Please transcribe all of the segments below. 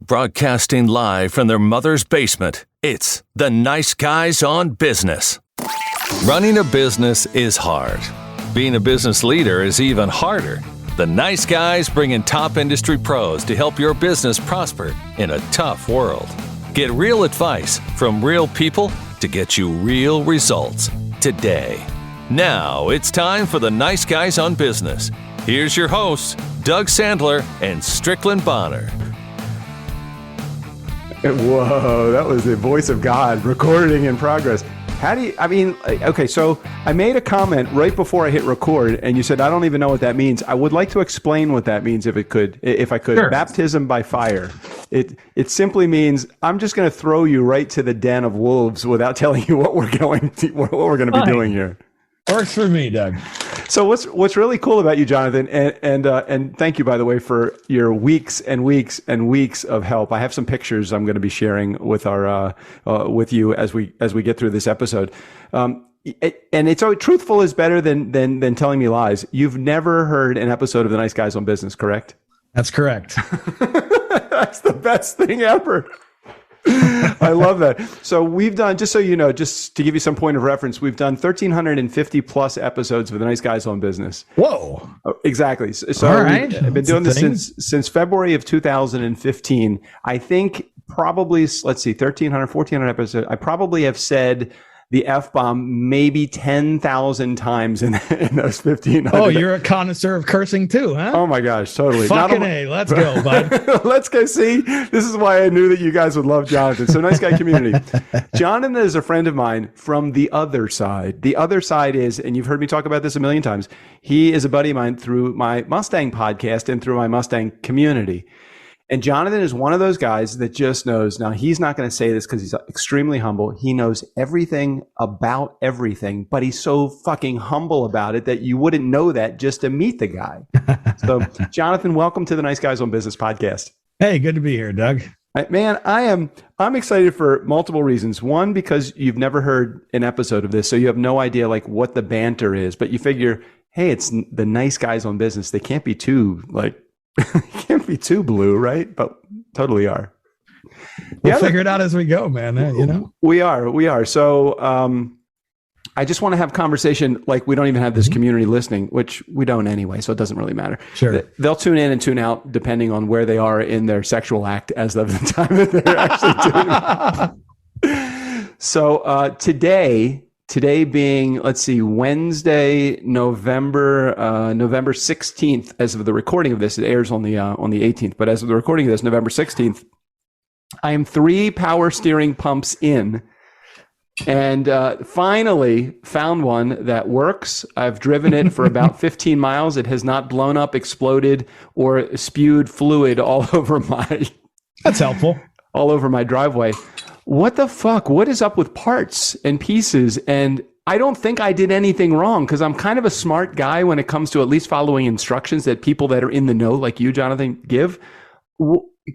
Broadcasting live from their mother's basement, it's the Nice Guys on Business. Running a business is hard. Being a business leader is even harder. The Nice Guys bring in top industry pros to help your business prosper in a tough world. Get real advice from real people to get you real results today. Now it's time for the Nice Guys on Business. Here's your hosts, Doug Sandler and Strickland Bonner. Whoa, that was the voice of God recording in progress. So I made a comment right before I hit record and you said, I don't even know what that means. I would like to explain what that means if I could. Sure. Baptism by fire. It simply means I'm just going to throw you right to the den of wolves without telling you what we're going to be doing here. Works for me, Doug. So what's really cool about you, Jonathan, and thank you, by the way, for your weeks and weeks and weeks of help. I have some pictures I'm going to be sharing with our with you as we get through this episode. And it's always, truthful is better than telling me lies. You've never heard an episode of the Nice Guys on Business, correct? That's correct. That's the best thing ever. I love that. So we've done, just so you know, just to give you some point of reference, we've done 1,350 plus episodes of the Nice Guys on Business. Whoa. Exactly. So all right. I've been doing this since February of 2015. I think probably, let's see, 1,300, 1,400 episodes. I probably have said the F-bomb maybe 10,000 times in those 1,500. Oh, you're a connoisseur of cursing too, huh? Oh my gosh, totally. Fucking A. Let's go, bud. Let's go. See, this is why I knew that you guys would love Jonathan. So Nice Guy community. Jonathan is a friend of mine from the other side. The other side is, and you've heard me talk about this a million times, he is a buddy of mine through my Mustang podcast and through my Mustang community. And Jonathan is one of those guys that just knows. Now, he's not going to say this because he's extremely humble. He knows everything about everything, but he's so fucking humble about it that you wouldn't know that just to meet the guy. So, Jonathan, welcome to the Nice Guys on Business podcast. Hey, good to be here, Doug. Man, I'm excited for multiple reasons. One, because you've never heard an episode of this, so you have no idea like what the banter is, but you figure, hey, it's the Nice Guys on Business. They can't be too can't be too blue, right? But totally are. We'll figure it out as we go, man. You know, we are. So, I just want to have conversation like we don't even have this community listening, which we don't anyway, so it doesn't really matter. Sure. They'll tune in and tune out depending on where they are in their sexual act as of the time that they're actually tuning in. So, Today being, let's see, Wednesday, November 16th, as of the recording of this, it airs on the 18th, but as of the recording of this, November 16th, I am 3 power steering pumps in and finally found one that works. I've driven it for about 15 miles. It has not blown up, exploded, or spewed fluid all over That's helpful. all over my driveway. What the fuck? What is up with parts and pieces? And I don't think I did anything wrong because I'm kind of a smart guy when it comes to at least following instructions that people that are in the know, like you, Jonathan, give.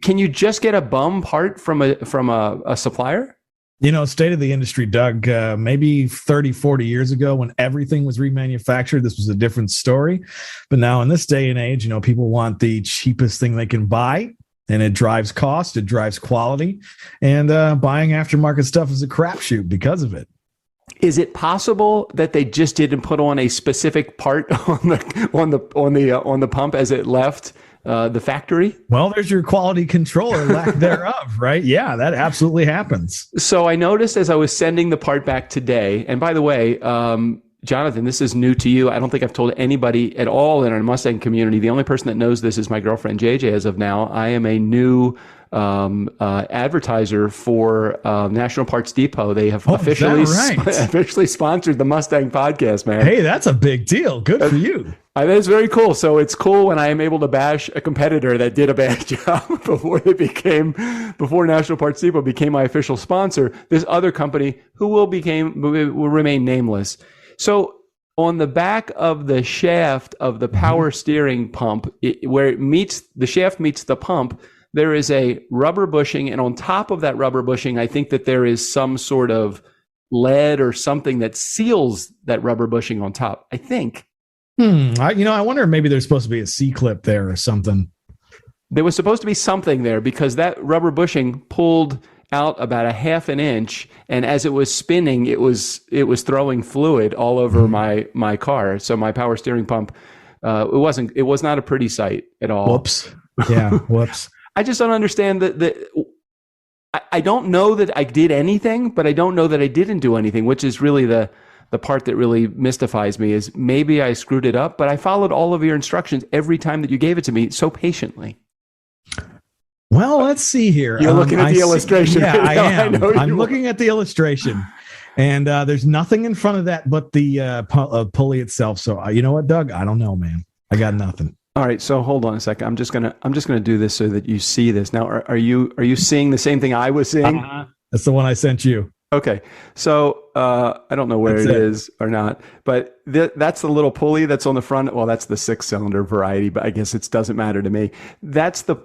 Can you just get a bum part from a supplier? You know, state of the industry, Doug, maybe 30, 40 years ago when everything was remanufactured, this was a different story. But now in this day and age, you know, people want the cheapest thing they can buy. And it drives cost, it drives quality, and buying aftermarket stuff is a crapshoot because of it. Is it possible that they just didn't put on a specific part on the pump as it left the factory? Well, there's your quality control or lack thereof, right? Yeah, that absolutely happens. So I noticed as I was sending the part back today, and by the way, Jonathan, this is new to you. I don't think I've told anybody at all in our Mustang community. The only person that knows this is my girlfriend, JJ, as of now. I am a new advertiser for National Parts Depot. They have officially sponsored the Mustang podcast, man. Hey, that's a big deal. Good for you. That's very cool. So it's cool when I am able to bash a competitor that did a bad job before National Parts Depot became my official sponsor. This other company who will remain nameless. So on the back of the shaft of the power steering pump, where the shaft meets the pump, there is a rubber bushing. And on top of that rubber bushing, I think that there is some sort of lead or something that seals that rubber bushing on top, I think. I wonder if maybe there's supposed to be a C-clip there or something. There was supposed to be something there because that rubber bushing pulled out about a half an inch, and as it was spinning, it was throwing fluid all over my car. So my power steering pump, it was not a pretty sight at all. Whoops. Yeah. Whoops. I just don't understand that. I don't know that I did anything, but I don't know that I didn't do anything, which is really the part that really mystifies me. Is maybe I screwed it up, but I followed all of your instructions every time that you gave it to me so patiently. Well, let's see here. You're looking at the illustration. Yeah, right I am. I'm are. looking at the illustration, and there's nothing in front of that but the pulley itself. So you know what, Doug? I don't know, man. I got nothing. All right, so hold on a second. I'm just gonna do this so that you see this. Now, are you seeing the same thing I was seeing? That's the one I sent you. Okay, so I don't know where it is or not, but that's the little pulley that's on the front. Well, that's the 6-cylinder variety, but I guess it doesn't matter to me. That's the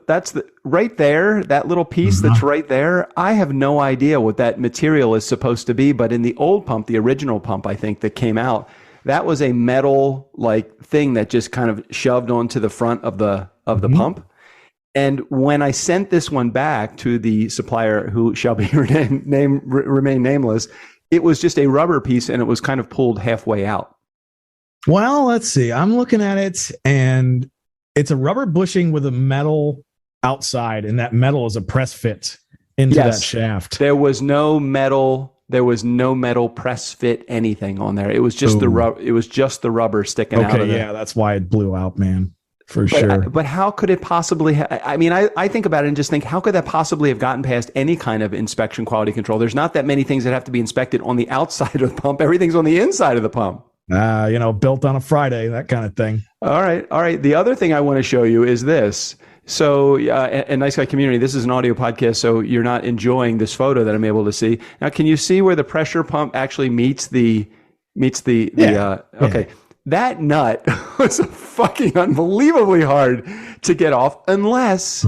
right there, that little piece that's right there. I have no idea what that material is supposed to be, but in the old pump, the original pump, I think that came out, that was a metal like thing that just kind of shoved onto the front of the pump. And when I sent this one back to the supplier, who shall be remain nameless, it was just a rubber piece, and it was kind of pulled halfway out. Well, let's see. I'm looking at it, and it's a rubber bushing with a metal outside, and that metal is a press fit into that shaft. There was no metal press fit anything on there. It was just the rubber. It was just the rubber sticking out of it. Yeah, that's why it blew out, man. For sure. But how could it possibly I think about it and just think, how could that possibly have gotten past any kind of inspection quality control? There's not that many things that have to be inspected on the outside of the pump. Everything's on the inside of the pump. Built on a Friday, that kind of thing. All right. The other thing I want to show you is this. So, and Nice Guy Community, this is an audio podcast, so you're not enjoying this photo that I'm able to see. Now, can you see where the pressure pump actually meets the okay. Yeah. That nut was fucking unbelievably hard to get off unless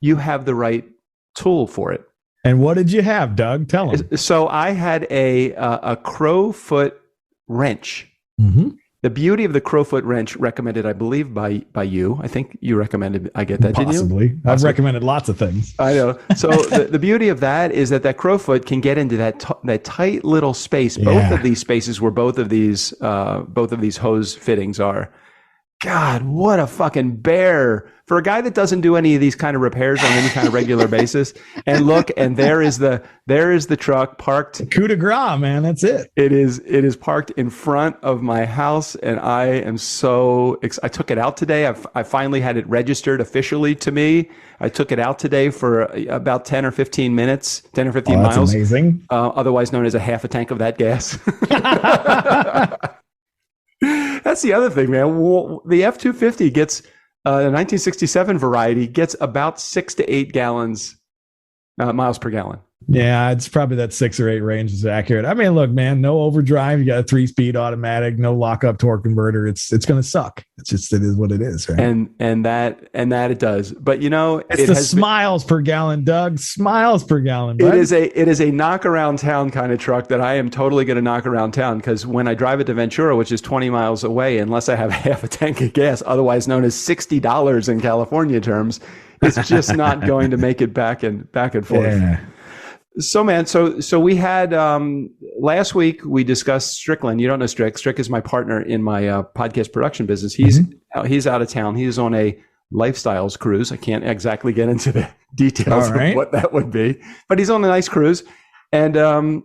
you have the right tool for it. And what did you have, Doug? Tell him. So I had a crowfoot wrench. The beauty of the crowfoot wrench, recommended, I believe, by you. I think you recommended I get that, Possibly. Didn't you? I've recommended lots of things. I know. So the beauty of that is that crowfoot can get into that tight little space. Yeah. Both of these spaces where both of these hose fittings are. God, what a fucking bear for a guy that doesn't do any of these kind of repairs on any kind of regular basis. And look, and there is the truck parked. Coup de grace, man. That's it. It is parked in front of my house, and I am so I took it out today. I finally had it registered officially to me. I took it out today for about 10 or 15 minutes, 10 or 15 miles. That's amazing. Otherwise known as a half a tank of that gas. That's the other thing, man. The F-250 gets the 1967 variety gets about 6 to 8 gallons, miles per gallon. Yeah, it's probably that 6 or 8 range is accurate. I mean, look, man, no overdrive. You got a 3-speed automatic, no lockup torque converter. It's going to suck. It is what it is, right? And that it does. But it's the smiles per gallon, Doug. Smiles per gallon. Bud. It is a knock around town kind of truck that I am totally going to knock around town, because when I drive it to Ventura, which is 20 miles away, unless I have half a tank of gas, otherwise known as $60 in California terms, it's just not going to make it back and forth. Yeah. So, man, so we had last week we discussed Strickland. You don't know Strick. Strick is my partner in my podcast production business. He's out of town. He's on a lifestyles cruise. I can't exactly get into the details of what that would be, but he's on a nice cruise. And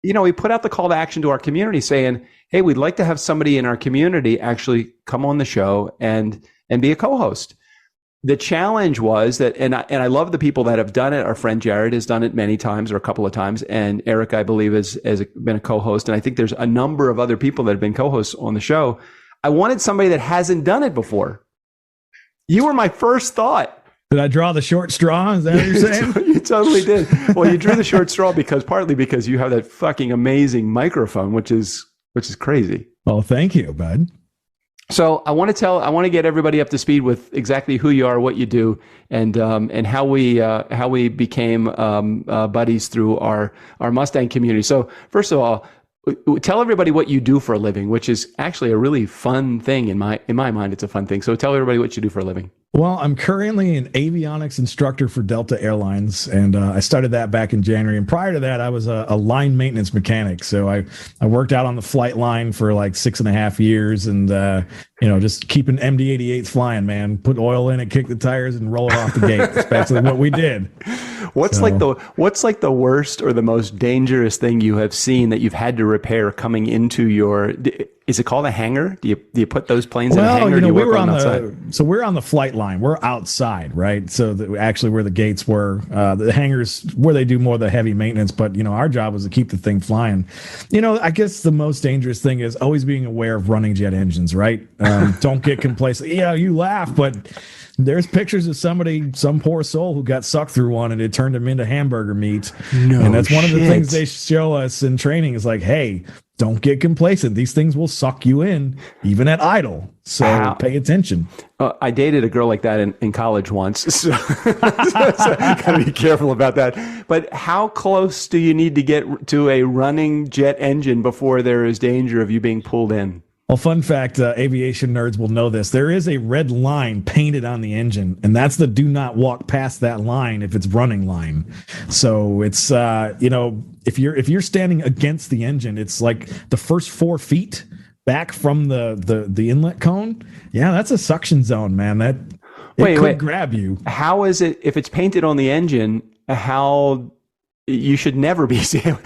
we put out the call to action to our community saying, "Hey, we'd like to have somebody in our community actually come on the show and be a co-host." The challenge was that, and I love the people that have done it. Our friend Jared has done it many times or a couple of times. And Eric, I believe, has been a co-host. And I think there's a number of other people that have been co-hosts on the show. I wanted somebody that hasn't done it before. You were my first thought. Did I draw the short straw? Is that what you're saying? You totally did. Well, you drew the short straw partly because you have that fucking amazing microphone, which is crazy. Well, thank you, bud. So I want to get everybody up to speed with exactly who you are, what you do, and how we became buddies through our Mustang community. So first of all, tell everybody what you do for a living, which is actually a really fun thing in my mind. It's a fun thing. So tell everybody what you do for a living. Well, I'm currently an avionics instructor for Delta Airlines, and I started that back in January. And prior to that, I was a line maintenance mechanic. So I worked out on the flight line for like 6.5 years, and just keeping MD-88s flying, man. Put oil in it, kick the tires, and roll it off the gate. That's basically what we did. What's like the worst or the most dangerous thing you have seen that you've had to repair coming into your? Is it called a hangar? Do you put those planes in a hangar? Or do you work on outside? So we're on the flight line. We're outside, right? So actually where the gates were, the hangars where they do more of the heavy maintenance. But our job was to keep the thing flying. I guess the most dangerous thing is always being aware of running jet engines, right? Don't get complacent. You laugh, but there's pictures of some poor soul who got sucked through one and it turned him into hamburger meat. No, and that's one of the shit. things they show us in training is like, hey, don't get complacent. These things will suck you in, even at idle. So pay attention. I dated a girl like that in college once. So gotta be careful about that. But how close do you need to get to a running jet engine before there is danger of you being pulled in? Well, fun fact, aviation nerds will know this. There is a red line painted on the engine, and that's the do not walk past that line if it's running line. So it's, if you're standing against the engine, it's like the first 4 feet back from the inlet cone. Yeah, that's a suction zone, man. That could grab you. How is it, if it's painted on the engine, how you should never be seeing,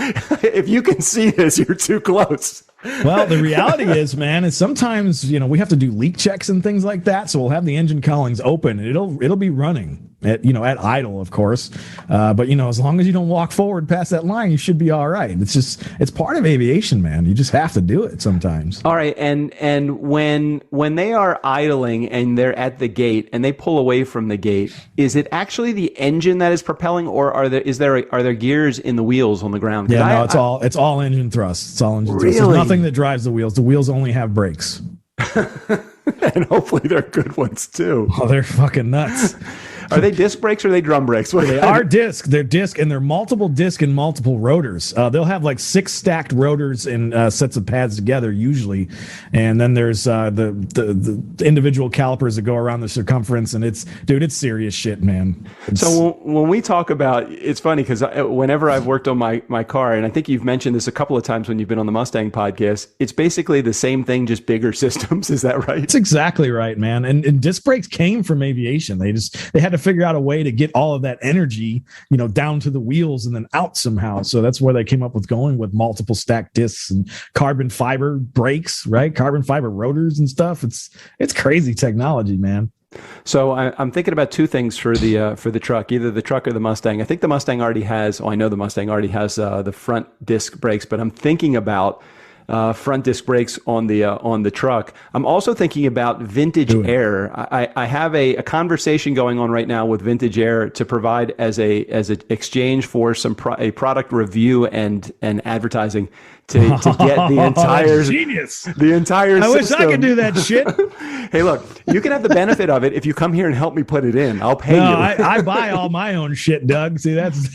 if you can see this, you're too close. Well, the reality is, man, is sometimes, we have to do leak checks and things like that. So we'll have the engine cowlings open and it'll be running at idle, of course. But as long as you don't walk forward past that line, you should be all right. It's part of aviation, man. You just have to do it sometimes. All right. And when they are idling and they're at the gate and they pull away from the gate, is it actually the engine that is propelling, or are there gears in the wheels on the ground? Yeah, no, it's all engine thrust. It's all engine thrust. There's nothing that drives the wheels. The wheels only have brakes. And hopefully they're good ones too. Oh, they're fucking nuts. Are they disc brakes or are they drum brakes? They are disc. They're disc, and they're multiple disc and multiple rotors. They'll have like 6 stacked rotors and sets of pads together usually, and then there's the individual calipers that go around the circumference, and it's serious shit, man. So when we talk about, it's funny because whenever I've worked on my car, and I think you've mentioned this a couple of times when you've been on the Mustang podcast, it's basically the same thing, just bigger systems. Is that right? That's exactly right, man. And disc brakes came from aviation. They had to figure out a way to get all of that energy, down to the wheels and then out somehow. So that's where they came up with going with multiple stacked discs and carbon fiber brakes, right? Carbon fiber rotors and stuff. It's crazy technology, man. So I'm thinking about 2 things for the truck, either the truck or the Mustang. I think the Mustang already has, I know the Mustang already has the front disc brakes, but I'm thinking about front disc brakes on the truck. I'm also thinking about Vintage Air. I have a conversation going on right now with Vintage Air to provide as a exchange for a product review and advertising to get the entire genius. The entire I system. wish I could do that shit. Hey, look, you can have the benefit of it if you come here and help me put it in. I'll pay you. I buy all my own shit, Doug. See, that's.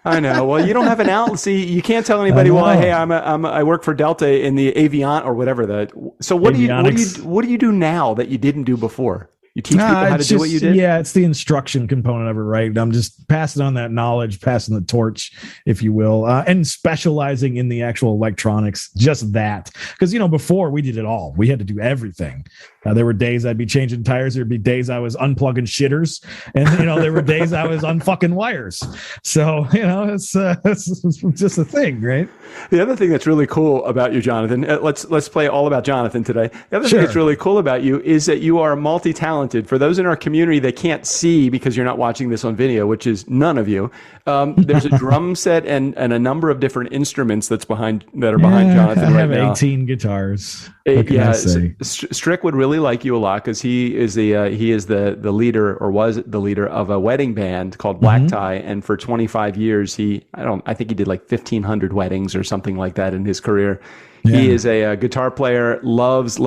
I know. Well, you don't have an out. See, you can't tell anybody. Well, hey, I work for Delta in the Aviant or whatever. So what do you do now that you didn't do before? You teach people how to do what you did? Yeah, it's the instruction component of it, right? I'm just passing on that knowledge, passing the torch, if you will, and specializing in the actual electronics, just that. Because, before we did it all. We had to do everything. There were days I'd be changing tires. There'd be days I was unplugging shitters. And, there were days I was unfucking wires. So, it's just a thing, right? The other thing that's really cool about you, Jonathan, let's play all about Jonathan today. The other thing that's really cool about you is that you are multi-talented. For those in our community that can't see because you're not watching this on video, which is none of you, there's a drum set and a number of different instruments that are behind Jonathan right now. I have 18 guitars. Yeah, Strick would really like you a lot because he is the leader, or was the leader, of a wedding band called Black Tie, and for 25 years I think he did like 1,500 weddings or something like that in his career. Yeah. He is a guitar player, loves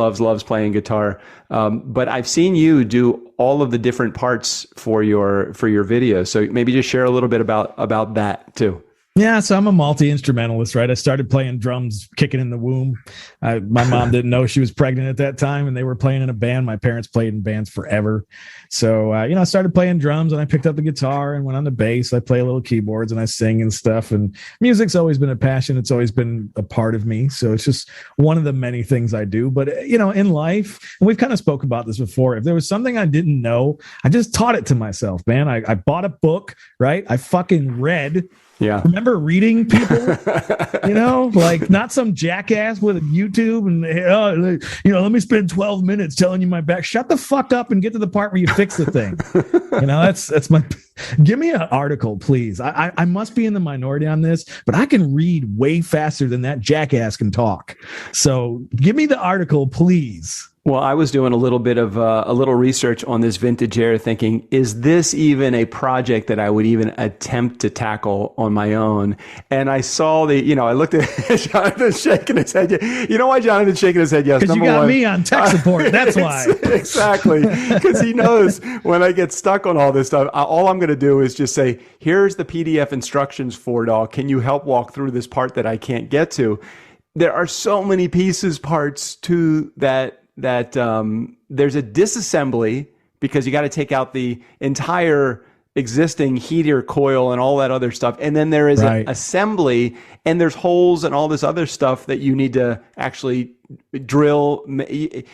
playing guitar. But I've seen you do all of the different parts for your videos. So maybe just share a little bit about that too. Yeah, so I'm a multi-instrumentalist, right? I started playing drums kicking in the womb. My mom didn't know she was pregnant at that time, and they were playing in a band. My parents played in bands forever. So, I started playing drums, and I picked up the guitar and went on the bass. I play a little keyboards, and I sing and stuff. And music's always been a passion. It's always been a part of me. So it's just one of the many things I do. But, in life, and we've kind of spoke about this before, if there was something I didn't know, I just taught it to myself, man. I bought a book, right? I fucking read. Yeah. Remember reading people, like not some jackass with a YouTube and, let me spend 12 minutes telling you my back. Shut the fuck up and get to the part where you fix the thing. That's my, give me an article, please. I must be in the minority on this, but I can read way faster than that jackass can talk. So give me the article, please. Well, I was doing a little bit of a little research on this vintage era, thinking, is this even a project that I would even attempt to tackle on my own? And I saw I looked at Jonathan shaking his head. You know why Jonathan's shaking his head? Yes, because you got me on tech support. That's why. Exactly. Because he knows when I get stuck on all this stuff, all I'm going to do is just say, here's the PDF instructions for it all. Can you help walk through this part that I can't get to? There are so many parts to that there's a disassembly because you got to take out the entire existing heater coil and all that other stuff. And then there is an assembly, and there's holes and all this other stuff that you need to actually drill.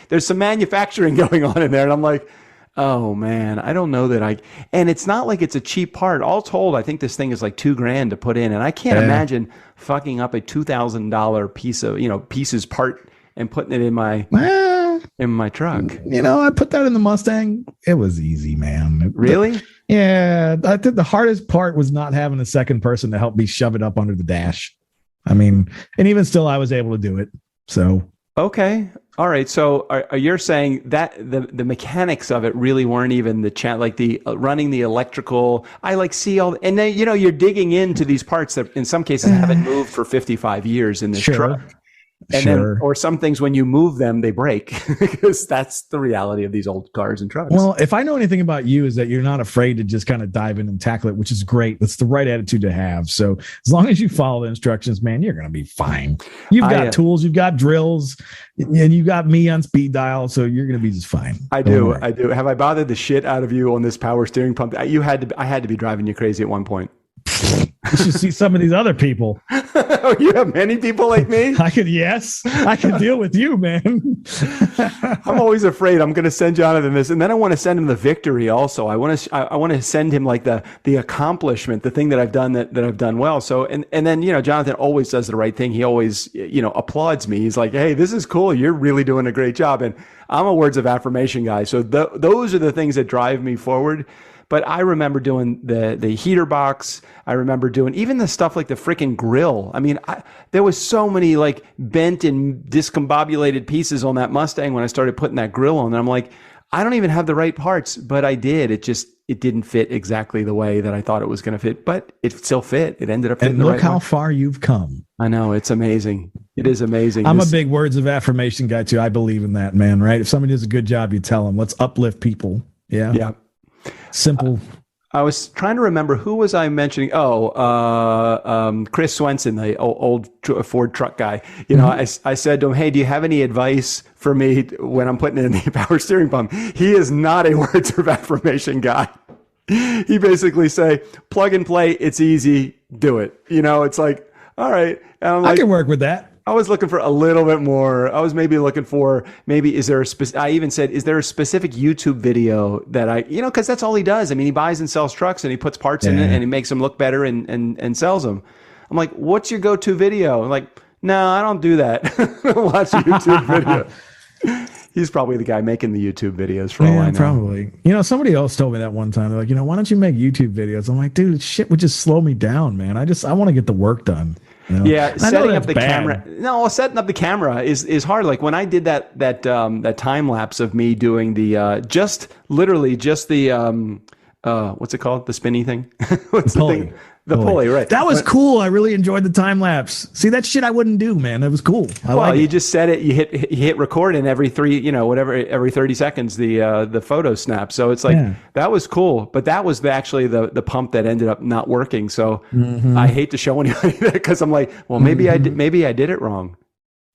There's some manufacturing going on in there. And I'm like, oh man, I don't know that and it's not like it's a cheap part. All told, I think this thing is like $2,000 to put in. And I can't imagine fucking up a $2,000 piece of, pieces part and putting it in my truck. I put that in the Mustang. It was easy, man. Really? Yeah. I think the hardest part was not having a second person to help me shove it up under the dash. And even still, I was able to do it. So. Okay. All right. So you're saying that the mechanics of it really weren't even like the running the electrical. I see all, and then, you're digging into these parts that in some cases haven't moved for 55 years in this truck. And then, or some things, when you move them, they break because that's the reality of these old cars and trucks. Well, if I know anything about you, is that you're not afraid to just kind of dive in and tackle it, which is great. That's the right attitude to have. So as long as you follow the instructions, man, you're going to be fine. You've got tools, you've got drills, and you got me on speed dial. So you're going to be just fine. I do. Have I bothered the shit out of you on this power steering pump? I had to be driving you crazy at one point. You should see some of these other people. You have many people like me? I could deal with you, man. I'm always afraid I'm going to send Jonathan this, and then I want to send him the victory also. I want to send him like the accomplishment, the thing that I've done that I've done well. So, and then, Jonathan always does the right thing. He always, applauds me. He's like, hey, this is cool. You're really doing a great job. And I'm a words of affirmation guy. So those are the things that drive me forward. But I remember doing the heater box. I remember doing even the stuff like the freaking grill. There was so many like bent and discombobulated pieces on that Mustang when I started putting that grill on. And I'm like, I don't even have the right parts, but I did. It didn't fit exactly the way that I thought it was going to fit, but it still fit. It ended up fitting the right way. And look how far you've come. I know. It's amazing. It is amazing. I'm a big words of affirmation guy too. I believe in that, man, right? If somebody does a good job, you tell them, let's uplift people. Yeah. Yeah. Simple. I was trying to remember, who was I mentioning? Chris Swenson, the old Ford truck guy. I said to him, hey, do you have any advice for me when I'm putting in the power steering pump? He is not a words of affirmation guy. He basically say, plug and play. It's easy. Do it. It's like, all right. And I'm like, I can work with that. I was looking for a little bit more. I was looking for is there I even said, is there a specific YouTube video that because that's all he does. He buys and sells trucks and he puts parts in it and he makes them look better and sells them. I'm like, what's your go-to video? I'm like, no, I don't do that. Watch YouTube video. He's probably the guy making the YouTube videos for all I know. Probably. Somebody else told me that one time. They're like, why don't you make YouTube videos? I'm like, dude, shit would just slow me down, man. I want to get the work done. Yeah, setting up the camera. No, setting up the camera is hard. Like when I did that time lapse of me doing the just the what's it called? The spinny thing. What's the thing? The pulley, right? That was cool. I really enjoyed the time lapse. See, that shit I wouldn't do, man. It was cool. You just set it. You hit record, and every every 30 seconds, the photo snaps. So it's like that was cool. But that was actually the pump that ended up not working. So I hate to show anybody that because I'm like, well, maybe I did it wrong.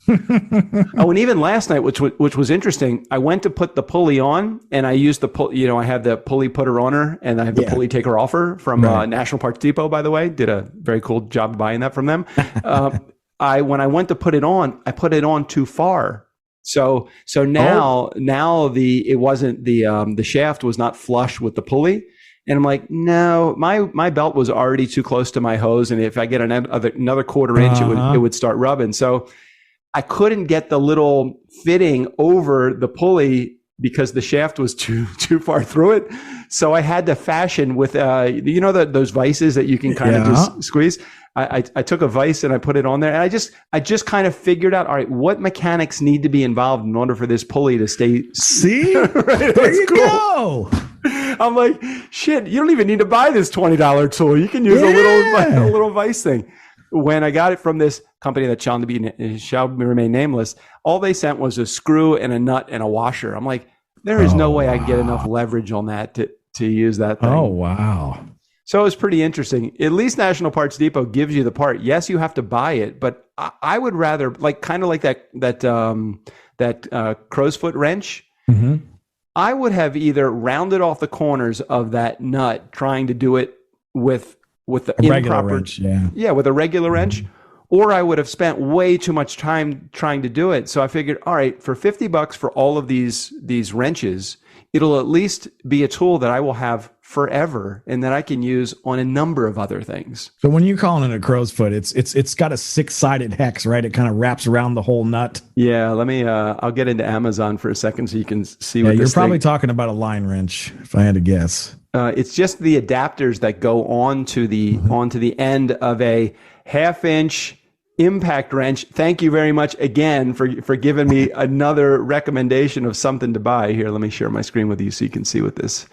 And even last night, which was interesting, I went to put the pulley on, and I used the pull. I have the pulley putter on her, and I have the pulley taker offer from National Parts Depot. By the way, did a very cool job buying that from them. When I went to put it on, I put it on too far. So now it wasn't the shaft was not flush with the pulley. And I'm like, no, my belt was already too close to my hose, and if I get another quarter inch, it would start rubbing. So I couldn't get the little fitting over the pulley because the shaft was too far through it. So I had to fashion with those vices that you can kind of just squeeze. I took a vise and I put it on there, and I just kind of figured out, all right, what mechanics need to be involved in order for this pulley to stay. See, right? There you go. I'm like, shit, you don't even need to buy this $20 tool. You can use a little vise thing. When I got it from this company that shall remain nameless, all they sent was a screw and a nut and a washer. I'm like, there is no way I can get enough leverage on that to use that thing. Oh, wow. So it was pretty interesting. At least National Parts Depot gives you the part. Yes, you have to buy it, but I would rather kind of like that crow's foot wrench. Mm-hmm. I would have either rounded off the corners of that nut, trying to do it with the improper wrench, with a regular wrench, or I would have spent way too much time trying to do it. So I figured, all right, for $50 for all of these wrenches, it'll at least be a tool that I will have forever and that I can use on a number of other things. So when you're calling it a crow's foot, it's got a 6-sided hex, right? It kind of wraps around the whole nut. Yeah, let me I'll get into Amazon for a second so you can see what you're probably talking about a line wrench, if I had to guess. It's just the adapters that go onto the end of a 1/2-inch impact wrench. Thank you very much again for giving me another recommendation of something to buy. Here, let me share my screen with you so you can see what this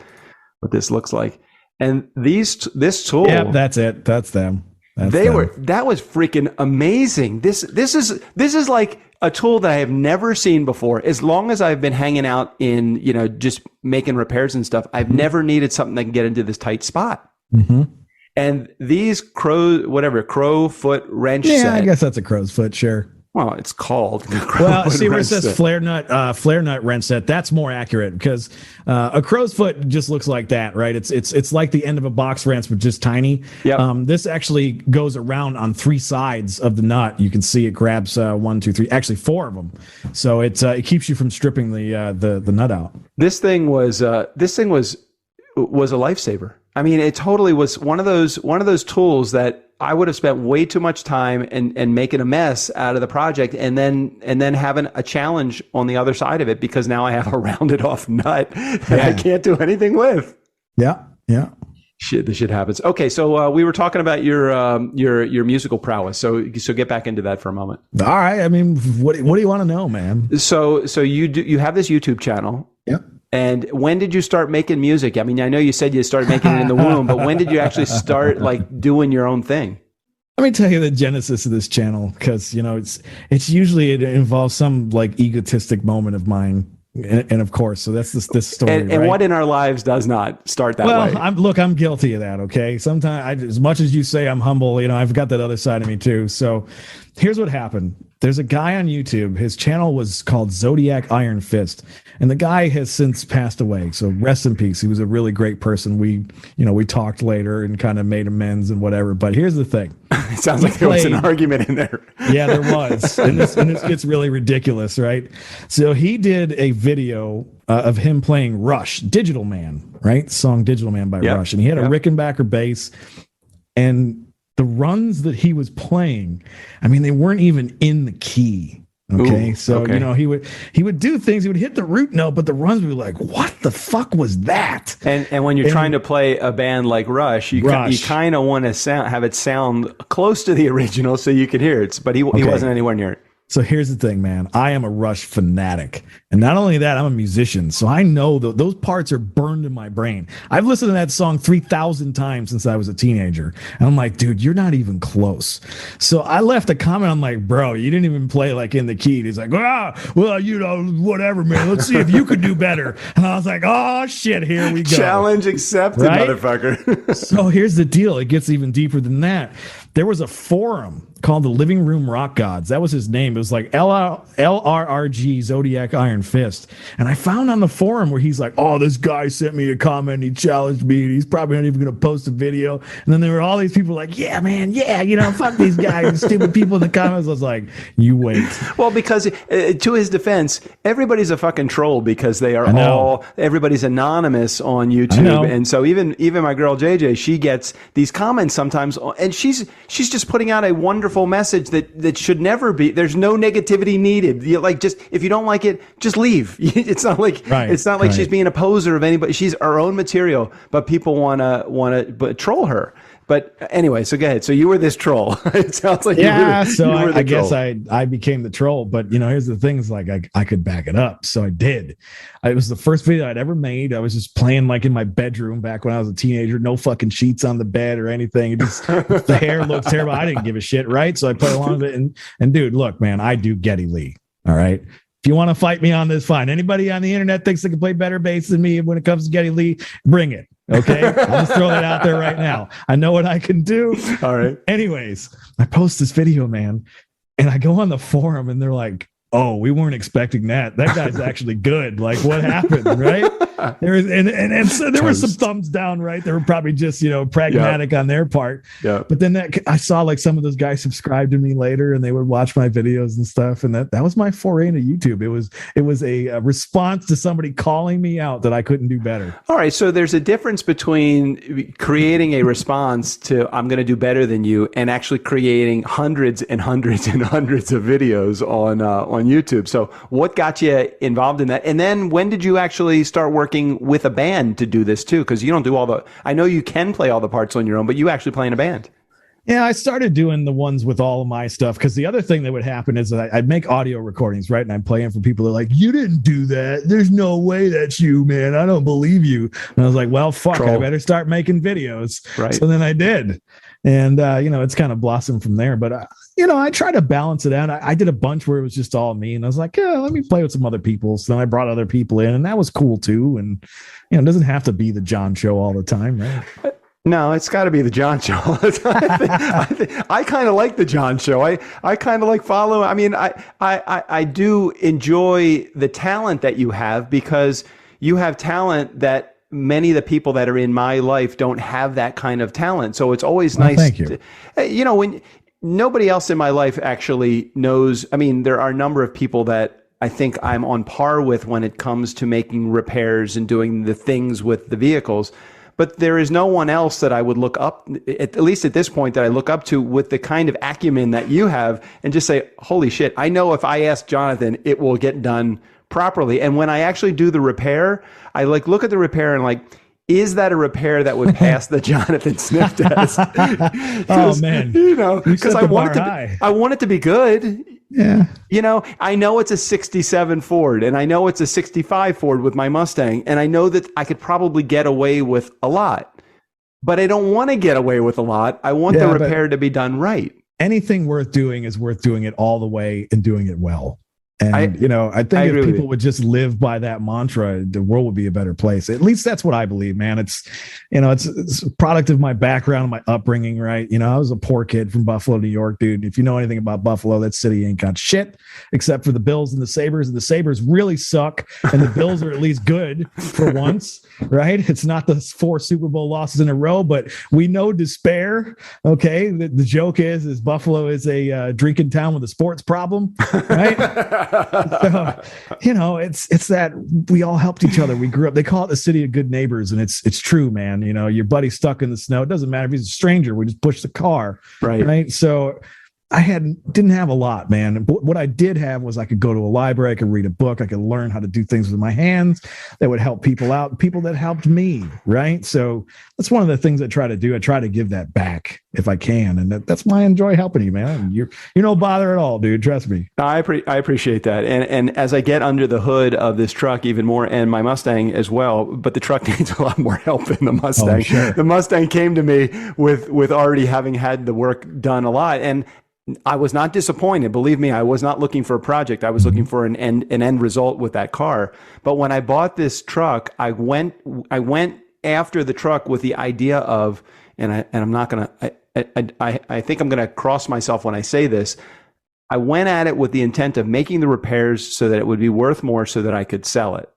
looks like. And this tool. Yeah, that's it. That's them. That was freaking amazing. This is like a tool that I have never seen before. As long as I've been hanging out in, just making repairs and stuff, I've never needed something that can get into this tight spot. Mm-hmm. And these crow foot wrench set. I guess that's a crow's foot, sure. Well, it's called. See where it says flare nut wrench set. That's more accurate because a crow's foot just looks like that, right? It's like the end of a box wrench, but just tiny. Yep. This actually goes around on 3 sides of the nut. You can see it grabs 1, 2, 3, actually 4 of them. So it keeps you from stripping the nut out. This thing was a lifesaver. I mean, it totally was one of those tools that I would have spent way too much time and making a mess out of the project, and then having a challenge on the other side of it because now I have a rounded off nut that I can't do anything with. Yeah. This shit happens. Okay, so we were talking about your musical prowess. So get back into that for a moment. All right. I mean, what do you want to know, man? So you have this YouTube channel. Yeah. And when did you start making music? I mean, I know you said you started making it in the womb, but when did you actually start doing your own thing? Let me tell you the genesis of this channel, because it's usually it involves some egotistic moment of mine, and of course, so that's this story. And what in our lives does not start that way? Well, I'm guilty of that. Okay, sometimes as much as you say I'm humble, I've got that other side of me too. So here's what happened. There's a guy on YouTube. His channel was called Zodiac Iron Fist, and the guy has since passed away. So rest in peace. He was a really great person. We talked later and kind of made amends and whatever. But here's the thing. It sounds like there was an argument in there. Yeah, there was. And this gets really ridiculous, right? So he did a video of him playing Rush, Digital Man, right? The song Digital Man by Rush. And he had a Rickenbacker bass, and the runs that he was playing, I mean, they weren't even in the key. Okay. He would do things, he would hit the root note, but the runs would be like, what the fuck was that? And when you're trying to play a band like Rush, you kind of want to have it sound close to the original so you could hear it, but he wasn't anywhere near it. So here's the thing, man. I am a Rush fanatic. And not only that, I'm a musician. So I know those parts are burned in my brain. I've listened to that song 3,000 times since I was a teenager. And I'm like, dude, you're not even close. So I left a comment. I'm like, bro, you didn't even play like in the key. And he's like, well, you know, whatever, man. Let's see if you could do better. And I was like, oh, shit, here we go. Challenge accepted, right? Motherfucker. So here's the deal. It gets even deeper than that. There was a forum called the Living Room Rock Gods. That was his name. It was like LRRG Zodiac Iron Fist. And I found on the forum where he's like, oh, this guy sent me a comment. He challenged me. And he's probably not even going to post a video. And then there were all these people like, yeah, man. Yeah. You know, fuck these guys, stupid people in the comments. I was like, you wait. Well, because to his defense, everybody's a fucking troll because they are everybody's anonymous on YouTube. And so even my girl JJ, she gets these comments sometimes, and she's just putting out a wonderful message that should never be. There's no negativity needed. Just if you don't like it, just leave. It's not like she's being a poser of anybody. She's her own material, but people wanna troll her. But anyway, so go ahead. So you were this troll. It sounds like I guess I became the troll. But you know, here's the thing: is like I could back it up, so I did. It was the first video I'd ever made. I was just playing like in my bedroom back when I was a teenager. No fucking sheets on the bed or anything. It just the hair looks terrible. I didn't give a shit, right? So I played along with it. And dude, look, man, I do Geddy Lee. All right. If you want to fight me on this, fine. Anybody on the internet thinks they can play better bass than me when it comes to Geddy Lee, bring it. Okay. I'll just throw that out there right now. I know what I can do. All right. Anyways, I post this video, man, and I go on the forum and they're like, oh, we weren't expecting that. That guy's actually good. Like, what happened, right? There were some thumbs down, right? They were probably just, pragmatic on their part. Yeah. But then I saw like some of those guys subscribe to me later and they would watch my videos and stuff. And that was my foray into YouTube. It was a response to somebody calling me out that I couldn't do better. All right. So there's a difference between creating a response to I'm going to do better than you and actually creating hundreds and hundreds and hundreds of videos on YouTube. So what got you involved in that? And then when did you actually start working with a band to do this too? Because you don't do I know you can play all the parts on your own, but you actually play in a band. Yeah, I started doing the ones with all of my stuff because the other thing that would happen is that I'd make audio recordings, right? And I'm playing for people that are like, you didn't do that. There's no way that's you, man. I don't believe you. And I was like, well, fuck, Troll. I better start making videos. Right. So then I did. And, it's kind of blossomed from there. But, I try to balance it out. I did a bunch where it was just all me. And I was like, yeah, let me play with some other people. So then I brought other people in and that was cool too. And, it doesn't have to be the John show all the time, right? No, it's got to be the John show. I kind of like the John show. I kind of like following. I mean, I do enjoy the talent that you have because you have talent that many of the people that are in my life don't have that kind of talent. So it's always nice. Thank you. When nobody else in my life actually knows. I mean, there are a number of people that I think I'm on par with when it comes to making repairs and doing the things with the vehicles. But there is no one else that I would look up, at least at this point, that I look up to with the kind of acumen that you have and just say, holy shit, I know if I ask Jonathan, it will get done properly. And when I actually do the repair, I look at the repair and is that a repair that would pass the Jonathan sniff test? Oh man, because I want it to be good. Yeah. I know it's a 67 Ford and I know it's a 65 Ford with my Mustang. And I know that I could probably get away with a lot, but I don't want to get away with a lot. I want the repair to be done right. Anything worth doing is worth doing it all the way and doing it well. And, I think if people would just live by that mantra, the world would be a better place. At least that's what I believe, man. It's a product of my background, my upbringing, right? I was a poor kid from Buffalo, New York, dude. If you know anything about Buffalo, that city ain't got shit except for the Bills and the Sabres. And the Sabres really suck. And the Bills are at least good for once, right? It's not the 4 Super Bowl losses in a row, but we know despair. Okay. The joke is Buffalo is a drinking town with a sports problem, right? So, it's that we all helped each other. We grew up. They call it the city of good neighbors, and it's true, man. Your buddy's stuck in the snow. It doesn't matter if he's a stranger. We just push the car, right? So I didn't have a lot, man. But what I did have was I could go to a library, I could read a book, I could learn how to do things with my hands that would help people out, people that helped me, right? So that's one of the things I try to do. I try to give that back. back if I can. And that's why I enjoy helping you, man. You're no bother at all, dude. Trust me. I appreciate that. And as I get under the hood of this truck even more, and my Mustang as well, but the truck needs a lot more help than the Mustang. Oh, sure. The Mustang came to me with already having had the work done a lot. And I was not disappointed. Believe me, I was not looking for a project. I was looking for an end result with that car. But when I bought this truck, I went after the truck with the idea of, and I'm not gonna, I think I'm gonna cross myself when I say this. I went at it with the intent of making the repairs so that it would be worth more, so that I could sell it.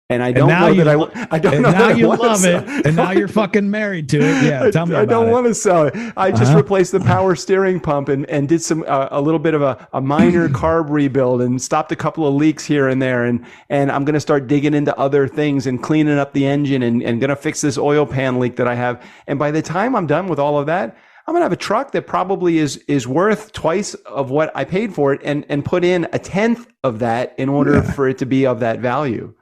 And I don't know that I don't know that I love it. And now you're fucking married to it. Yeah, tell me about it. I don't want to sell it. I just replaced the power steering pump and did some a little bit of a minor carb rebuild and stopped a couple of leaks here and there. And I'm going to start digging into other things and cleaning up the engine and going to fix this oil pan leak that I have. And by the time I'm done with all of that, I'm going to have a truck that probably is worth twice of what I paid for it, and put in a tenth of that in order for it to be of that value.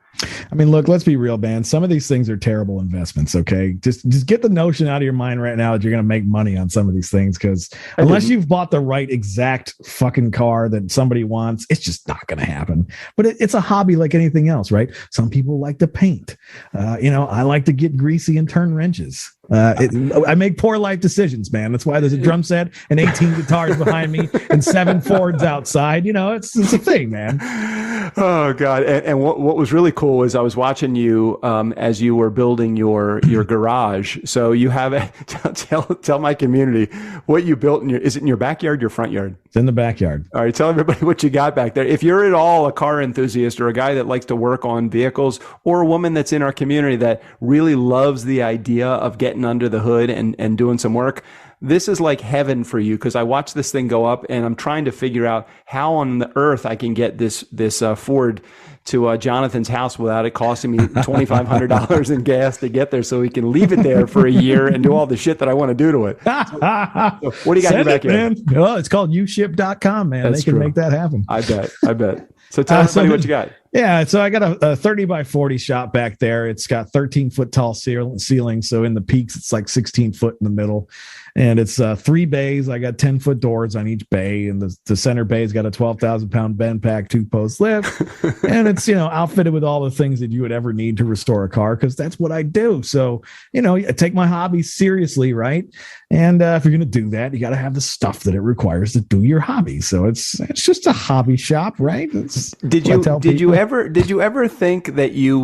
I mean, look, let's be real, man. Some of these things are terrible investments. Okay. Just get the notion out of your mind right now that you're going to make money on some of these things. Cause unless you've bought the right exact fucking car that somebody wants, it's just not going to happen. But it's a hobby like anything else, right? Some people like to paint. I like to get greasy and turn wrenches. I make poor life decisions, man. That's why there's a drum set and 18 guitars behind me and 7 Fords outside. It's a thing, man. Oh God. And what was really cool is I was watching you as you were building your garage. So you have tell my community what you built is it in your backyard, your front yard? It's in the backyard. All right. Tell everybody what you got back there. If you're at all a car enthusiast or a guy that likes to work on vehicles, or a woman that's in our community that really loves the idea of getting under the hood and doing some work, this is like heaven for you, because I watched this thing go up and I'm trying to figure out how on the earth I can get this Ford to Jonathan's house without it costing me $2,500 in gas to get there, so he can leave it there for a year and do all the shit that I want to do to it. So what do you got in your backyard? Well, it's called uship.com, man. That's they can true. make that happen. I bet. So tell everybody what you got. Yeah, so I got a 30 by 40 shop back there. It's got 13-foot tall ceiling. So in the peaks, it's like 16 foot in the middle. And it's 3 bays. I got 10-foot doors on each bay. And the center bay's got a 12,000-pound bend pack 2-post lift. And it's, outfitted with all the things that you would ever need to restore a car, because that's what I do. So, I take my hobby seriously, right? And if you're going to do that, you got to have the stuff that it requires to do your hobby. So it's just a hobby shop, right? Did you ever think that you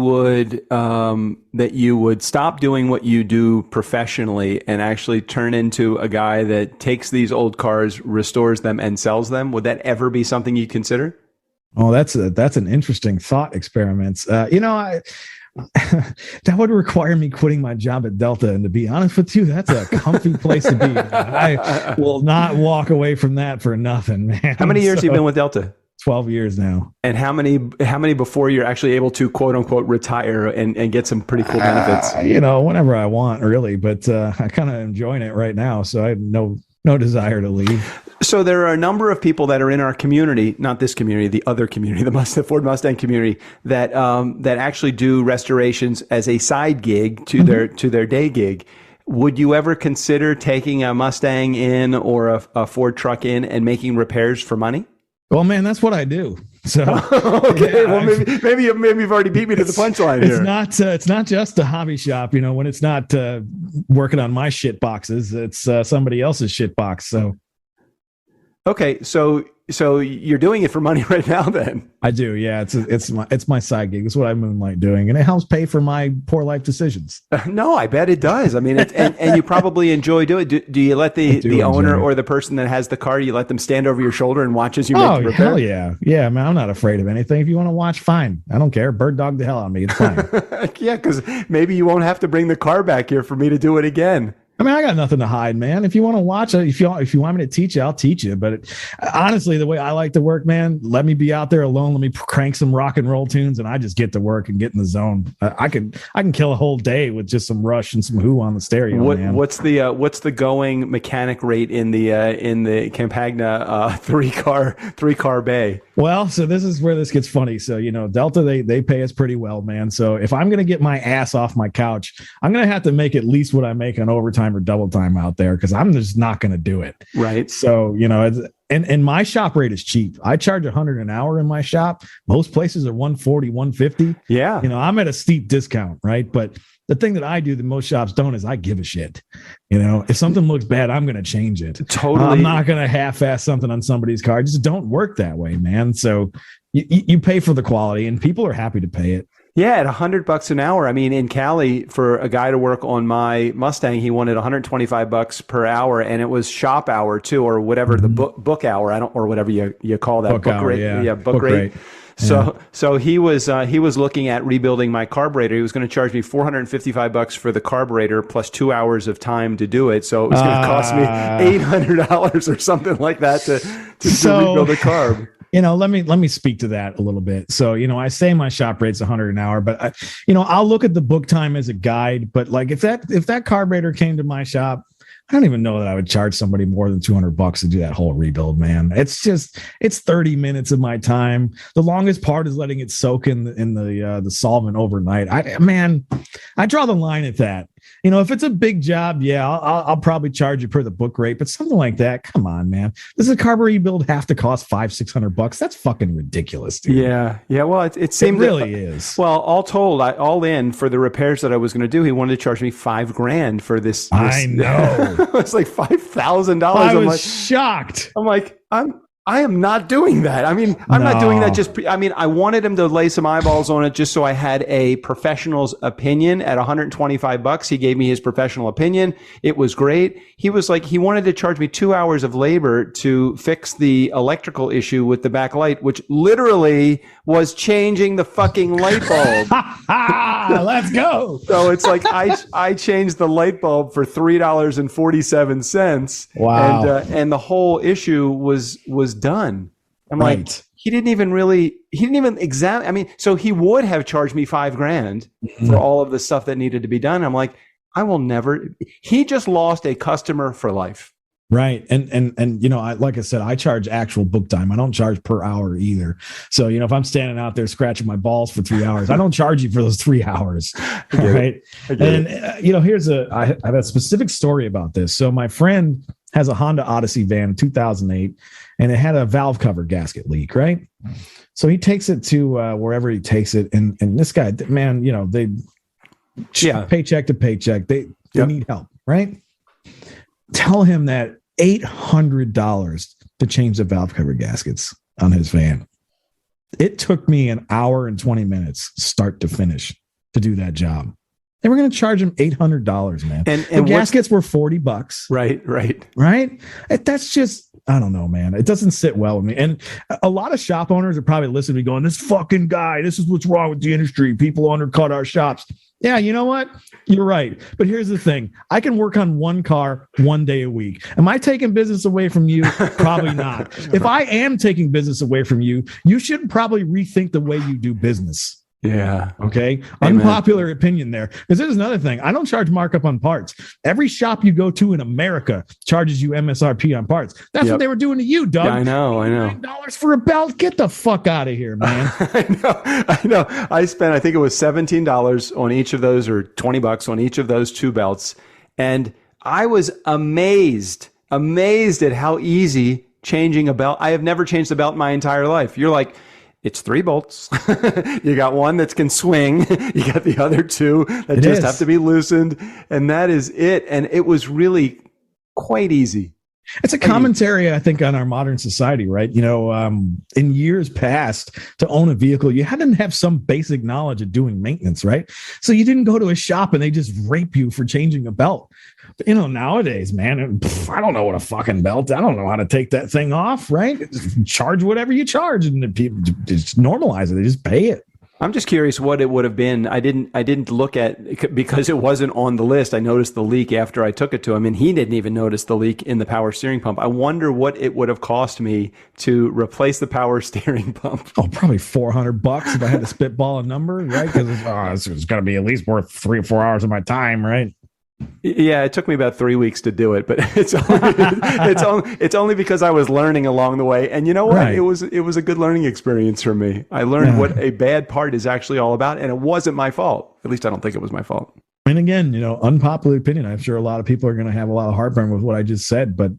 would stop doing what you do professionally and actually turn into a guy that takes these old cars, restores them, and sells them? Would that ever be something you'd consider? Oh, that's an interesting thought experiment. That would require me quitting my job at Delta. And to be honest with you, that's a comfy place to be. I will not walk away from that for nothing, man. How many years have you been with Delta? 12 years now. And how many before you're actually able to quote unquote retire and get some pretty cool benefits? Whenever I want, really, but I kind of enjoying it right now. So I have no desire to leave. So there are a number of people that are in our community, not this community, the other community, the Ford Mustang community, that actually do restorations as a side gig to their day gig. Would you ever consider taking a Mustang in or a Ford truck in and making repairs for money? Well, man, that's what I do. So okay, well, maybe you've already beat me to the punchline here. It's not just a hobby shop. When it's not working on my shit boxes, it's somebody else's shit box. So okay, so you're doing it for money right now, then? I do, yeah. It's my side gig. It's what I moonlight doing, and it helps pay for my poor life decisions. No, I bet it does. I mean, and you probably enjoy doing it. Do you let the owner or the person that has the car, you let them stand over your shoulder and watch as you make the repair? Hell yeah, yeah, man. I'm not afraid of anything. If you want to watch, fine. I don't care. Bird dog the hell out of me. It's fine. Yeah, because maybe you won't have to bring the car back here for me to do it again. I mean, I got nothing to hide, man. If you want to watch it, if you want me to teach you, I'll teach you. But honestly, the way I like to work, man, let me be out there alone. Let me crank some rock and roll tunes, and I just get to work and get in the zone. I can kill a whole day with just some Rush and some Who on the stereo. Man. What's the going mechanic rate in the Campagna three car bay? Well, so this is where this gets funny. So, Delta, they pay us pretty well, man. So if I'm going to get my ass off my couch, I'm going to have to make at least what I make on overtime or double time out there, because I'm just not going to do it. Right. So, and my shop rate is cheap. I charge $100 an hour in my shop. Most places are $140, $150. Yeah. I'm at a steep discount, right? But the thing that I do that most shops don't is I give a shit. If something looks bad, I'm going to change it. Totally. I'm not going to half-ass something on somebody's car. It just don't work that way, man. So you pay for the quality, and people are happy to pay it. Yeah, at $100 an hour. I mean, in Cali, for a guy to work on my Mustang, he wanted $125 per hour, and it was shop hour too, or whatever the book hour. Or whatever you call that book hour, rate. Yeah, book rate. So he was looking at rebuilding my carburetor. He was going to charge me $455 for the carburetor plus 2 hours of time to do it. So it was going to cost me $800 or something like that to rebuild the carb. Let me speak to that a little bit. So, I say my shop rate's $100 an hour, but I'll look at the book time as a guide. But like if that carburetor came to my shop, I don't even know that I would charge somebody more than $200 to do that whole rebuild, man. It's 30 minutes of my time. The longest part is letting it soak in the solvent overnight. I draw the line at that. If it's a big job, yeah, I'll probably charge you per the book rate, but something like that, come on, man. Does a carburetor rebuild have to cost $500-$600? That's fucking ridiculous, dude. Yeah. Well, it seemed it really is. Well, all told, all in for the repairs that I was going to do, he wanted to charge me $5,000 for this. I know. It's like $5,000. I was shocked. I'm like, I am not doing that. I mean, I'm not doing that I wanted him to lay some eyeballs on it just so I had a professional's opinion at $125. He gave me his professional opinion. It was great. He was like, he wanted to charge me 2 hours of labor to fix the electrical issue with the backlight, which literally was changing the fucking light bulb. Let's go. So it's like, I changed the light bulb for $3.47. Wow. And the whole issue was done. I'm like, he didn't even examine. I mean, so he would have charged me $5,000 for all of the stuff that needed to be done. I'm like, I will never. He just lost a customer for life. Right. And like I said, I charge actual book time. I don't charge per hour either. So, if I'm standing out there scratching my balls for 3 hours, I don't charge you for those 3 hours. Right. And, I have a specific story about this. So my friend has a Honda Odyssey van, 2008, and it had a valve cover gasket leak. Right. So he takes it to wherever he takes it. And this guy, man, they paycheck to paycheck. They need help. Right. Tell him that $800 to change the valve cover gaskets on his van. It took me an hour and 20 minutes start to finish to do that job. They were going to charge him $800, man. And the gaskets were $40. Right. That's just, I don't know, man. It doesn't sit well with me. And a lot of shop owners are probably listening to me going, this fucking guy, this is what's wrong with the industry. People undercut our shops. Yeah, you know what? You're right. But here's the thing. I can work on one car 1 day a week. Am I taking business away from you? Probably not. If I am taking business away from you, you should probably rethink the way you do business. Yeah. Okay. Amen. Unpopular opinion there. Because there's another thing. I don't charge markup on parts. Every shop you go to in America charges you MSRP on parts. That's what they were doing to you, Doug. Yeah, I know. $9 for a belt. Get the fuck out of here, man. I know. I spent, I think it was $17 on each of those, or $20 on each of those two belts. And I was amazed at how easy changing a belt. I have never changed a belt in my entire life. You're like, it's 3 bolts. You got one that can swing. You got the other 2 that have to be loosened. And that is it. And it was really quite easy. It's a commentary, I think, on our modern society, right? In years past, to own a vehicle, you had to have some basic knowledge of doing maintenance, right? So you didn't go to a shop and they just rape you for changing a belt. But, nowadays, man, I don't know what a fucking belt. I don't know how to take that thing off, right? Just charge whatever you charge, and people just normalize it. They just pay it. I'm just curious what it would have been. I didn't look at, because it wasn't on the list. I noticed the leak after I took it to him, and he didn't even notice the leak in the power steering pump. I wonder what it would have cost me to replace the power steering pump. Oh, probably $400 if I had to spitball a number, right? Because it's going to be at least worth 3 or 4 hours of my time, right? Yeah, it took me about 3 weeks to do it, but it's only because I was learning along the way. And you know what? Right. It was a good learning experience for me. I learned what a bad part is actually all about, and it wasn't my fault. At least I don't think it was my fault. And again, unpopular opinion. I'm sure a lot of people are going to have a lot of heartburn with what I just said, but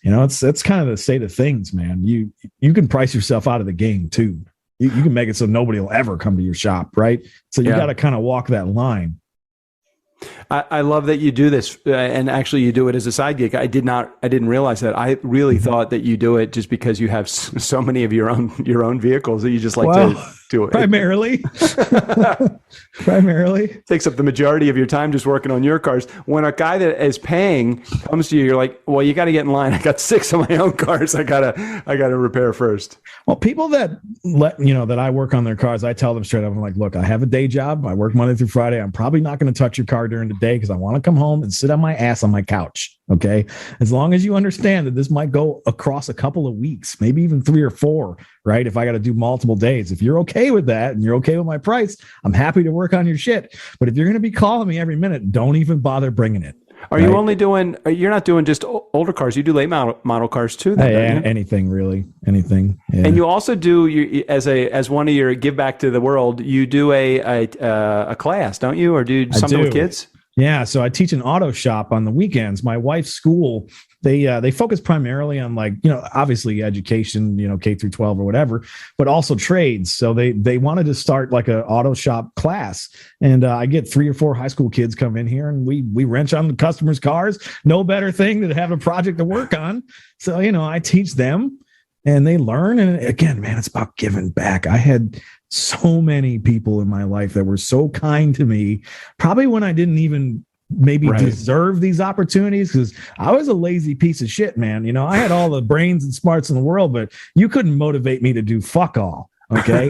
it's kind of the state of things, man. You can price yourself out of the game too. You can make it so nobody will ever come to your shop, right? So you got to kind of walk that line. I love that you do this, and actually you do it as a side gig. I didn't realize that. I really thought that you do it just because you have so many of your own vehicles that you just like to do it. Primarily. Takes up the majority of your time just working on your cars. When a guy that is paying comes to you, you're like, well, you got to get in line. I got 6 of my own cars. I gotta repair first. Well, people that that I work on their cars, I tell them straight up, I'm like, look, I have a day job. I work Monday through Friday. I'm probably not going to touch your car during the day because I want to come home and sit on my ass on my couch. Okay. As long as you understand that this might go across a couple of weeks, maybe even 3 or 4, right? If I got to do multiple days, if you're okay with that and you're okay with my price, I'm happy to work on your shit. But if you're going to be calling me every minute, don't even bother bringing it. Are you only doing, you're not doing just older cars, you do late model cars too? Then, anything really, anything. Yeah. And you also do, as one of your give back to the world, you do a class, don't you? Or do something with kids? Yeah, so I teach an auto shop on the weekends. My wife's school, they focus primarily on obviously education, K through 12 or whatever, but also trades. So they wanted to start like an auto shop class, and I get 3 or 4 high school kids come in here, and we wrench on the customers' cars. No better thing than to have a project to work on. So I teach them, and they learn. And again, man, it's about giving back. I had so many people in my life that were so kind to me, probably when I didn't even maybe deserve these opportunities, because I was a lazy piece of shit, man. I had all the brains and smarts in the world, but you couldn't motivate me to do fuck all. Okay.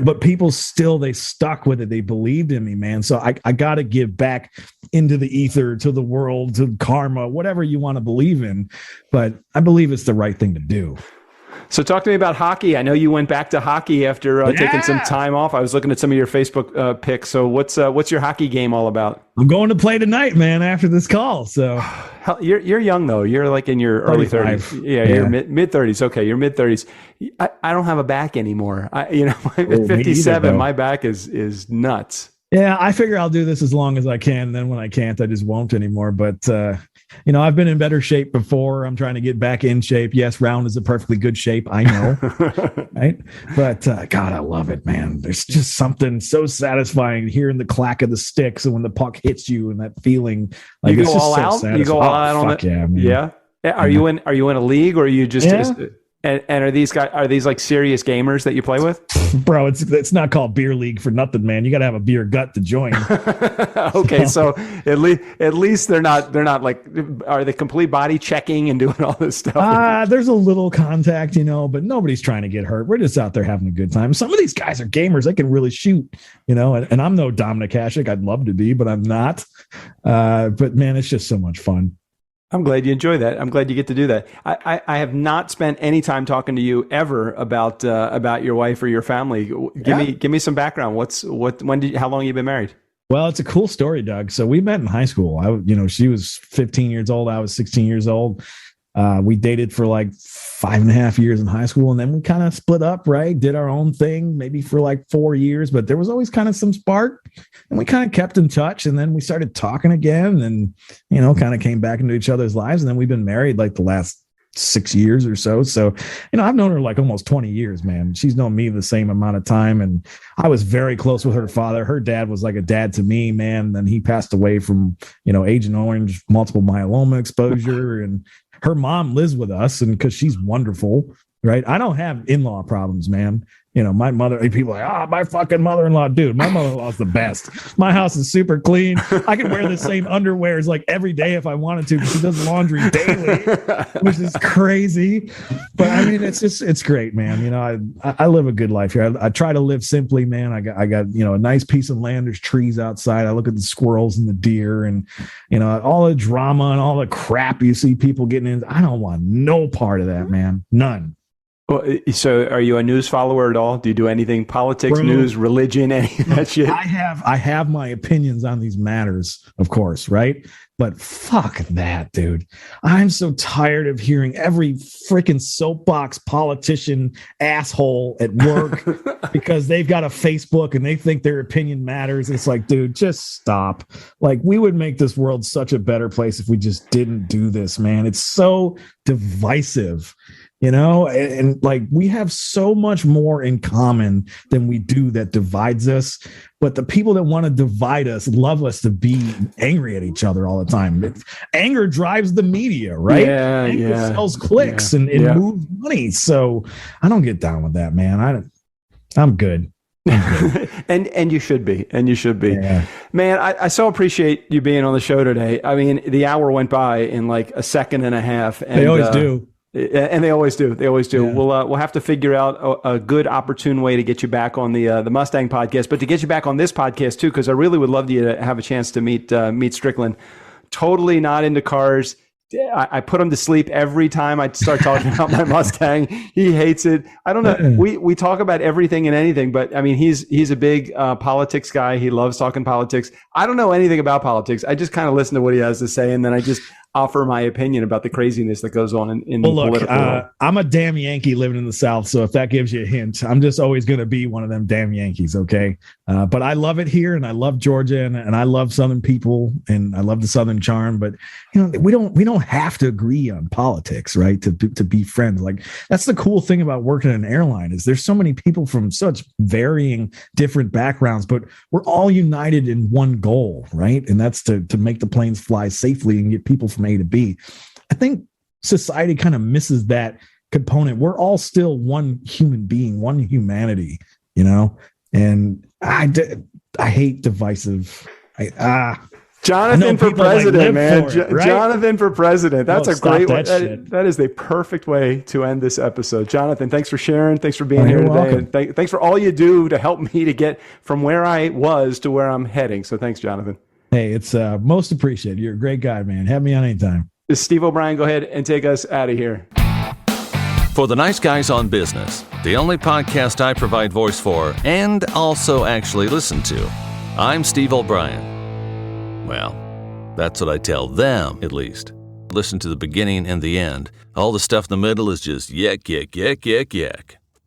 But people still, they stuck with it. They believed in me, man. So I got to give back into the ether, to the world, to karma, whatever you want to believe in. But I believe it's the right thing to do. So talk to me about hockey. I know you went back to hockey after taking some time off. I was looking at some of your Facebook pics. So what's your hockey game all about? I'm going to play tonight, man, after this call. So you're young though. You're like in your early 30s. Yeah, you're mid 30s. Okay, you're mid 30s. I don't have a back anymore. At 57, my back is nuts. Yeah, I figure I'll do this as long as I can. And then when I can't, I just won't anymore. But, I've been in better shape before. I'm trying to get back in shape. Yes, round is a perfectly good shape. I know. Right. But God, I love it, man. There's just something so satisfying hearing the clack of the sticks and when the puck hits you and that feeling. Like, you go all out? You go all out on it? Yeah, man. Yeah. Are you in a league, or are you just... And are these like serious gamers that you play with? Bro, it's not called beer league for nothing, man. You got to have a beer gut to join. Okay, so at least they're not like, are they complete body checking and doing all this stuff? There's a little contact, but nobody's trying to get hurt. We're just out there having a good time. Some of these guys are gamers. They can really shoot, and I'm no Dominic Hasek. I'd love to be, but I'm not. But man, it's just so much fun. I'm glad you enjoy that. I'm glad you get to do that. I have not spent any time talking to you ever about your wife or your family. Give me some background. How long have you been married? Well, it's a cool story, Doug. So we met in high school. She was 15 years old. I was 16 years old. We dated for like 5.5 years in high school, and then we kind of split up, right? Did our own thing, maybe for like 4 years, but there was always kind of some spark, and we kind of kept in touch. And then we started talking again, and kind of came back into each other's lives. And then we've been married like the last 6 years or so. So, I've known her like almost 20 years, man. She's known me the same amount of time. And I was very close with her father. Her dad was like a dad to me, man. Then he passed away from, Agent Orange, multiple myeloma exposure. And her mom lives with us, and because she's wonderful, right? I don't have in-law problems, man. My mother, people are like, my fucking mother-in-law, dude, my mother-in-law's the best. My house is super clean. I can wear the same underwears like every day if I wanted to. She does laundry daily, which is crazy. But I mean, it's great, man. I live a good life here. I try to live simply, man. I got a nice piece of land. There's trees outside. I look at the squirrels and the deer, and all the drama and all the crap you see people getting in. I don't want no part of that, man. None. Well, so are you a news follower at all? Do you do anything politics, Bro, news, religion, any of that shit? I have my opinions on these matters, of course, right? But fuck that, dude. I'm so tired of hearing every freaking soapbox politician asshole at work because they've got a Facebook and they think their opinion matters. It's like, dude, just stop. Like, we would make this world such a better place if we just didn't do this, man. It's so divisive. And like, we have so much more in common than we do that divides us. But the people that want to divide us love us to be angry at each other all the time. Anger drives the media, right? Anger sells clicks and moves money. So I don't get down with that, man. I'm good. and you should be. Yeah. Man, I so appreciate you being on the show today. I mean, the hour went by in like a second and a half. And, they always do. And they always do. Yeah. We'll have to figure out a good, opportune way to get you back on the Mustang podcast, but to get you back on this podcast too, because I really would love you to have a chance to meet Strickland. Totally not into cars. I put him to sleep every time I start talking about my Mustang. He hates it. I don't know. We talk about everything and anything, but I mean, he's a big politics guy. He loves talking politics. I don't know anything about politics. I just kind of listen to what he has to say, and then I just offer my opinion about the craziness that goes on in the political world. I'm a damn Yankee living in the South, so if that gives you a hint, I'm just always going to be one of them damn Yankees, okay? But I love it here, and I love Georgia, and I love Southern people, and I love the Southern charm. But we don't have to agree on politics, right? To be friends. Like, that's the cool thing about working in an airline is there's so many people from such varying different backgrounds, but we're all united in one goal, right? And that's to make the planes fly safely and get people from A to B. I think society kind of misses that component. We're all still one human being, one humanity, and I hate divisive. Jonathan for president, man. Right? Jonathan for president. That's a great way. That is the perfect way to end this episode. Jonathan, thanks for sharing. Thanks for being here today. And thanks for all you do to help me to get from where I was to where I'm heading. So thanks, Jonathan. Hey, it's most appreciated. You're a great guy, man. Have me on anytime. This is Steve O'Brien. Go ahead and take us out of here. For the Nice Guys on Business, the only podcast I provide voice for and also actually listen to, I'm Steve O'Brien. Well, that's what I tell them, at least. Listen to the beginning and the end. All the stuff in the middle is just yak, yak, yak, yak, yak.